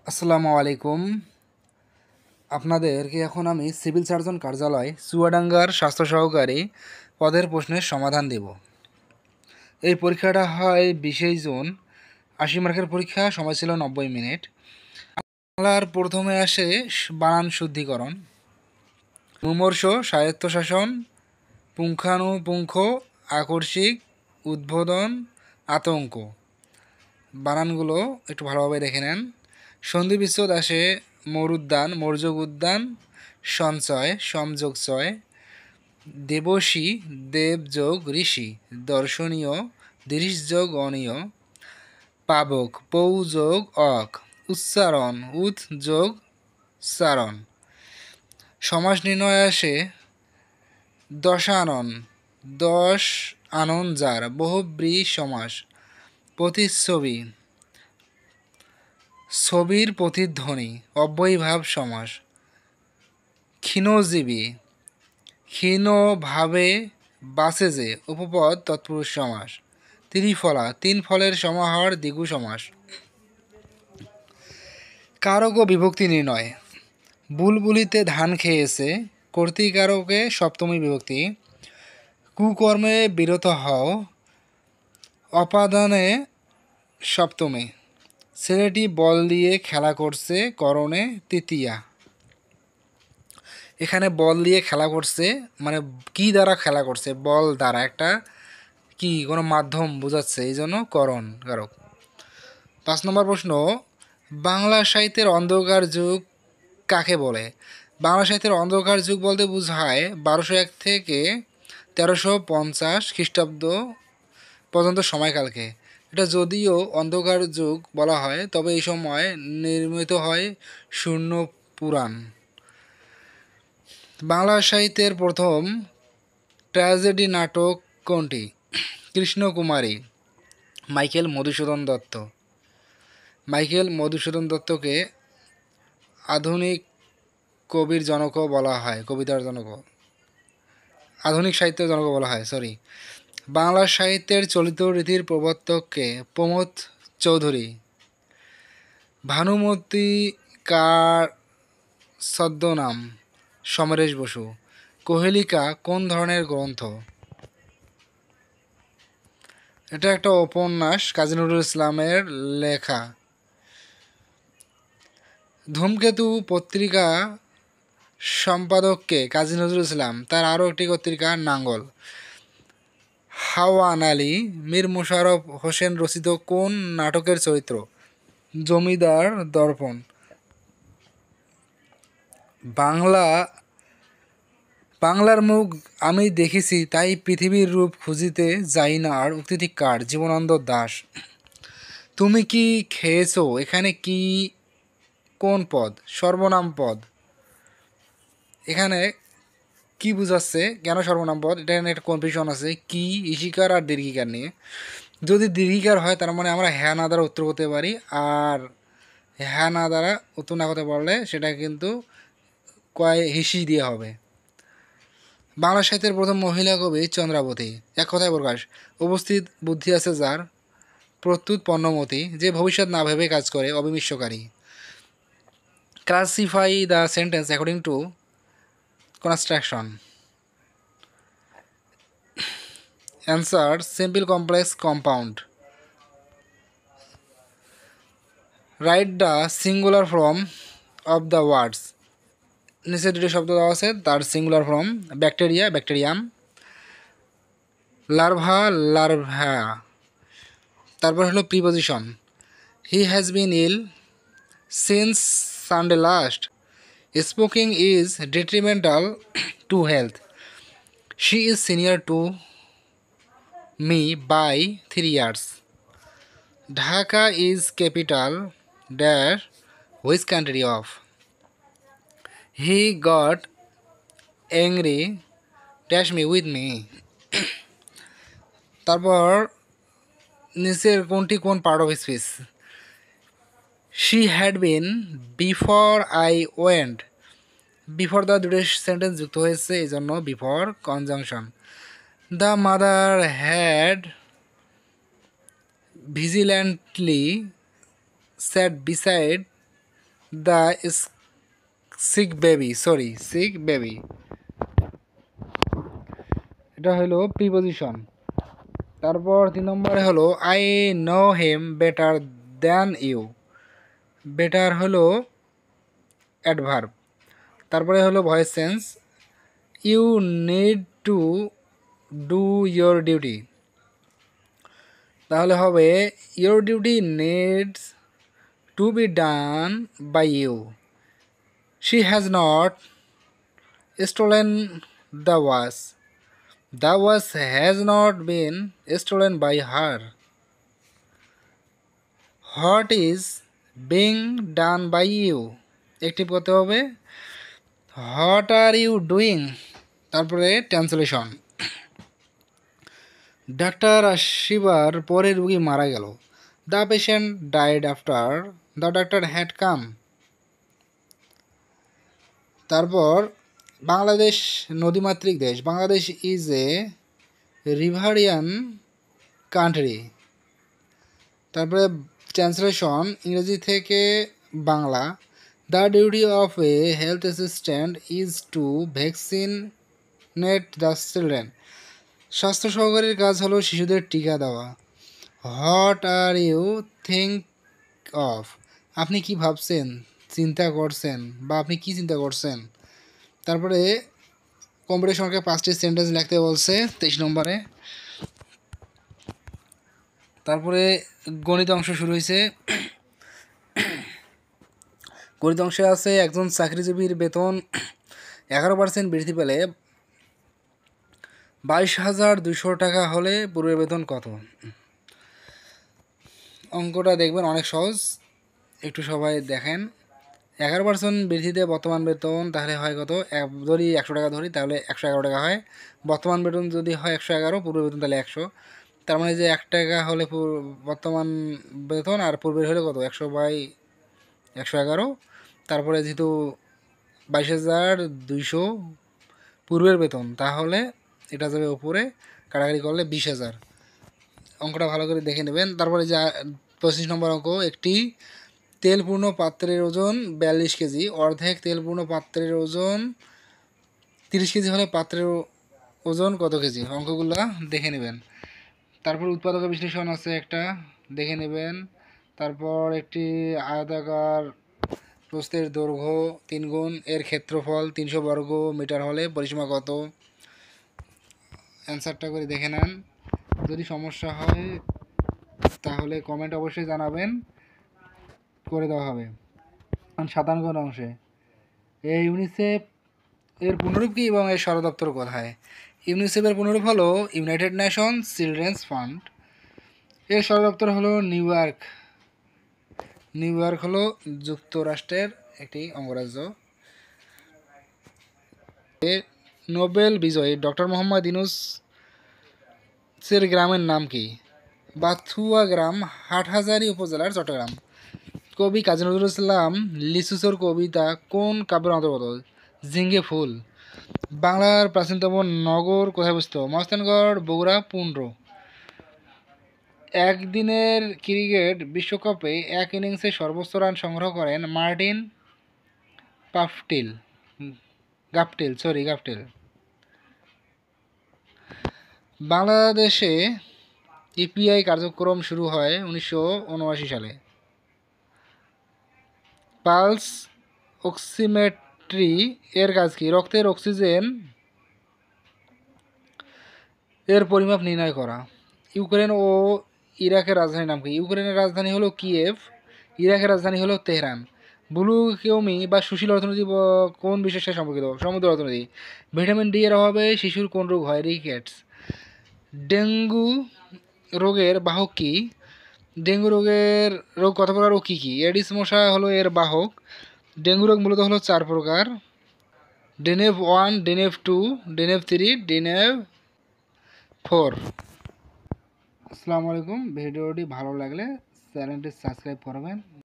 আসসালামু আলাইকুম। আপনাদেরকে এখন আমি সিভিল সার্জন কার্যালয় চুয়াডাঙ্গার স্বাস্থ্য সহকারী পদের প্রশ্নের সমাধান দেব। এই পরীক্ষাটা হয় 20 জুন। 80 মার্কের পরীক্ষা, সময় ছিল 90 মিনিট। বাংলার প্রথমে আসে বানান শুদ্ধিকরণ, মুমূর্ষ, স্বায়ত্তশাসন, পুঙ্খানুপুঙ্খ, আকস্মিক, উদ্বোধন, আতঙ্ক। বানানগুলো একটু ভালোভাবে দেখে নেন। সন্ধি বিচ্ছেদ আসে মরুদ্যান, মৌর্যোগ উদ্যান, সঞ্চয়, সমযোগচয়, দেবশী, দেবযোগ ঋষি, দর্শনীয়, দৃশযোগ অনীয়, পাবক, পৌযোগ অক, উচ্চারণ, উৎ যোগ চারণ। সমাস নির্ণয় আসে দশানন, দশ আনন যার, বহুব্রী সমাস, প্রতিচ্ছবি, ছবির প্রতিধ্বনি, অব্যয়ীভাব সমাস, ক্ষীণজীবী, ক্ষীণভাবে বাঁচে যে, উপপদ তৎপুরুষ সমাস, ত্রিফলা, তিন ফলের সমাহার, দ্বিগু সমাস। কারক ও বিভক্তি নির্ণয়। বুলবুলিতে ধান খেয়েছে, কর্তৃকারকে সপ্তমী বিভক্তি। কুকর্মে বিরত হও, অপাদানে সপ্তমী। ছেলেটি বল দিয়ে খেলা করছে, করণে তৃতীয়া। এখানে বল দিয়ে খেলা করছে মানে কি দ্বারা খেলা করছে? বল দ্বারা, একটা কি কোনো মাধ্যম বোঝাচ্ছে, এই জন্য করণ কারক। 5 নম্বর প্রশ্ন, বাংলা সাহিত্যের অন্ধকার যুগ কাকে বলে? বাংলা সাহিত্যের অন্ধকার যুগ বলতে বোঝায় 1201 থেকে 1350 খ্রিস্টাব্দ পর্যন্ত সময়কালকে। এটা যদিও অন্ধকার যুগ বলা হয়, তবে এই সময় নির্মিত হয় শূন্য পুরাণ। বাংলা সাহিত্যের প্রথম ট্র্যাজেডি নাটক কোনটি? কৃষ্ণকুমারী, মাইকেল মধুসূদন দত্ত। মাইকেল মধুসূদন দত্তকে আধুনিক কবির জনকও বলা হয়, কবিতার জনক, আধুনিক সাহিত্যের জনক বলা হয়, সরি। বাংলা সাহিত্যের চলিত রীতির প্রবর্তককে? প্রমথ চৌধুরী। ভানুমতী কার ছদ্মনাম? সমরেশ বসু। কোহেলিকা কোন ধরনের গ্রন্থ? এটা একটা উপন্যাস, কাজী নজরুল ইসলামের লেখা। ধূমকেতু পত্রিকা সম্পাদককে? কাজী নজরুল ইসলাম। তার আরও একটি পত্রিকা নাঙ্গল। হাওয়ান আলী মীর মোশাররফ হোসেন রচিত কোন নাটকের চরিত্র? জমিদার দর্পণ। বাংলার মুখ আমি দেখিছি, তাই পৃথিবীর রূপ খুঁজিতে যাই না আর, উক্তিটি কার? জীবনানন্দ দাশ। তুমি কি খেয়েছো? এখানে কি কোন পদ? সর্বনাম পদ। এখানে কি বুঝাচ্ছে, কেন সর্বনাম পদ? এটা একটা কনফিউশন আছে, কি ইশিকার আর দীর্ঘিকার নিয়ে। যদি দীর্ঘিকার হয় তার মানে আমরা হ্যাঁ না দ্বারা উত্তর করতে পারি, আর হ্যাঁ না দ্বারা উত্তর না করতে পারলে সেটা কিন্তু হিসি দিয়ে হবে। বাংলা সাহিত্যের প্রথম মহিলা কবি চন্দ্রাবতী। এক কথায় প্রকাশ, উপস্থিত বুদ্ধি আছে যার, প্রত্যুত পণ্যমতী, যে ভবিষ্যৎ না ভেবে কাজ করে, অবিমিশ্বকারী। Classify the sentence according to construction. Answer simple, complex, compound. Write the singular form of the words. নিচে দুটি শব্দ দেওয়া আছে, তার singular form. Bacteria, bacterium. Larva, larva. তারপর হলো preposition. He has been ill since Sunday last. Smoking is detrimental to health. She is senior to me by 3 years. Dhaka is capital dash which country of? He got angry dash me with me. তারপর নিচের কোনটি কোন part of speech? She had been before I went. Before the দুটো sentence যুক্ত হয়েছে, এই জন্য before conjunction. The mother had vigilantly sat beside the sick baby, sick baby, এটা হলো প্রিপোজিশন। তারপর 3 নম্বরে হলো I know him better than you, better হলো অ্যাডভার্ব। তারপরে হলো voice change, you need to do your duty, তাহলে হবে your duty needs to be done by you, she has not stolen the watch, the watch has not been stolen by her, what is being done by you, active করতে হবে what are you doing. তারপরে translation, ডাক্তার আসিবার পরে রুগী মারা গেল, the patient died after the doctor had come. তারপর বাংলাদেশ নদীমাতৃক দেশ, Bangladesh is a riverian country. তারপরে ট্রান্সলেশন ইংরেজি থেকে Bangla, the duty of a health assistant is to vaccinate the children, স্বাস্থ্য সহকারীর কাজ হলো শিশুদের টিকা দেওয়া। What are you think of, আপনি কি ভাবছেন, চিন্তা করছেন, বা আপনি কি চিন্তা করছেন। তারপরে কম্পিউটার সরকার 5টি সেন্টেন্স লিখতে বলছে 23 নম্বরে। তারপরে গণিত অংশ শুরু হয়েছে। গণিত অংশে আছে একজন চাকরিজীবীর বেতন 11% বৃদ্ধি পেলে 22,200 টাকা হলে পূর্বের বেতন কত। অঙ্কটা দেখবেন অনেক সহজ, একটু সবাই দেখেন। 11% বৃদ্ধিতে বর্তমান বেতন তাহলে হয় কত, যদি 100 টাকা ধরি তাহলে 111 টাকা হয়। বর্তমান বেতন যদি হয় 111, পূর্বের বেতন তাহলে 100। তার মানে যে 1 টাকা হলে বর্তমান বেতন আর পূর্বের হলে কত, 100/111। তারপরে যেহেতু 22,200 পূর্বের বেতন, তাহলে এটা যাবে উপরে, কাটাকাটি করলে 20,000। অঙ্কটা ভালো করে দেখে নেবেন। তারপরে যা 25 নম্বর অঙ্ক, একটি তেলপূর্ণ পাত্রের ওজন 42 কেজি, অর্ধেক তেলপূর্ণ পাত্রের ওজন 30 কেজি হলে পাত্রের ওজন কত কেজি। অঙ্কগুলো দেখে নেবেন। তারপর উৎপাদক বিশ্লেষণ আছে একটা, দেখে নেবেন। তারপর একটি আয়তাকার প্রস্থের দৈর্ঘ্য 3 গুণ, এর ক্ষেত্রফল 300 বর্গ মিটার হলে পরিসীমা কত। অ্যান্সারটা করে দেখে নেন। যদি সমস্যা হয় তাহলে কমেন্ট অবশ্যই জানাবেন, করে দেওয়া হবে। 57 অংশে এই ইউনিসেফ এর পুনরূপ কী এবং এর সদর দপ্তর কোথায়। ইউনিসেফের পুনরূপ হলো ইউনাইটেড নেশন চিলড্রেন্স ফান্ড, এর সদর দপ্তর হলো নিউ ইয়র্ক হলো যুক্তরাষ্ট্রের একটি অঙ্গরাজ্য। নোবেল বিজয়ী ডক্টর মোহাম্মদ ইউনূসের গ্রামের নাম কি। বাথুয়া গ্রাম, হাটহাজারী উপজেলার, চট্টগ্রাম। কবি কাজী নজরুল ইসলাম লিচুচোর কবিতা কোন কাব্যের অন্তর্গত। ঝিঙ্গে ফুল। বাংলার প্রাচীনতম নগর কোথায় অবস্থিত। মহাস্থানগড়, বগুড়া, পুন্ড্র। একদিনের ক্রিকেট বিশ্বকাপে এক ইনিংসে সর্বোচ্চ রান সংগ্রহ করেন মার্টিন গাপটিল। বাংলাদেশে ইপিআই কার্যক্রম শুরু হয় 1979 সালে। পালস অক্সিমেট্রি এর কাজ কি। রক্তের অক্সিজেন এর পরিমাপ নির্ণয় করা। ইউক্রেন ও ইরাকের রাজধানীর নাম কি। ইউক্রেনের রাজধানী হলো কিয়েভ, ইরাকের রাজধানী হলো তেহরান। ব্লু ইকোনমি বা সুশীল অর্থনীতি কোন বিশ্বের সাথে সম্পর্কিত। সমুদ্র অর্থনীতি। ভিটামিন ডি এর অভাবে শিশুর কোন রোগ হয়। রিকেটস। ডেঙ্গু রোগের বাহক কি। ডেঙ্গু রোগ কত প্রকার ও কী কী। এডিস মশা হলো এর বাহক। ডেঙ্গু রোগ মূলত হলো 4 প্রকার, ডেনেভ 1, ডেনেভ 2, ডেনেভ 3, ডেনেভ 4। আসসালামু আলাইকুম। ভিডিওটি ভালো লাগলে চ্যানেলটি সাবস্ক্রাইব করবেন।